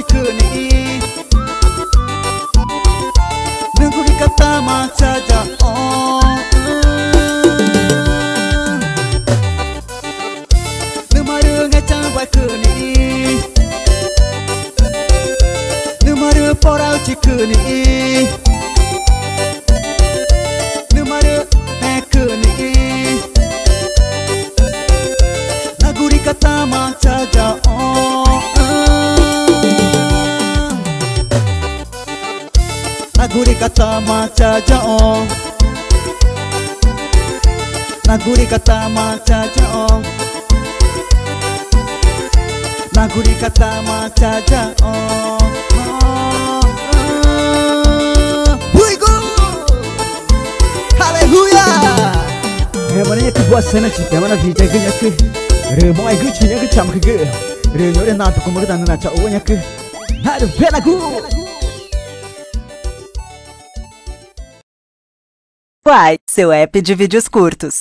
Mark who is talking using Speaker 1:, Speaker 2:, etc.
Speaker 1: 지크니 누구리 갖다 맞춰줘 너 말을 해장과 크니 너 말을 뽀라우 지크니 너 말을 해크니 나구리 갖다 맞춰줘 나구리 갖다 맞춰줘 나구리 갖다 맞춰줘 나구리 갖다 맞춰줘 후이구 할렐루야
Speaker 2: Emangnya ke buat sana cinta mana bijak nya ke remong ai gucinya ke cam ke re nyore na to kuma ta na cha onya ke hadu penaku
Speaker 3: Uai, seu app de vídeos curtos.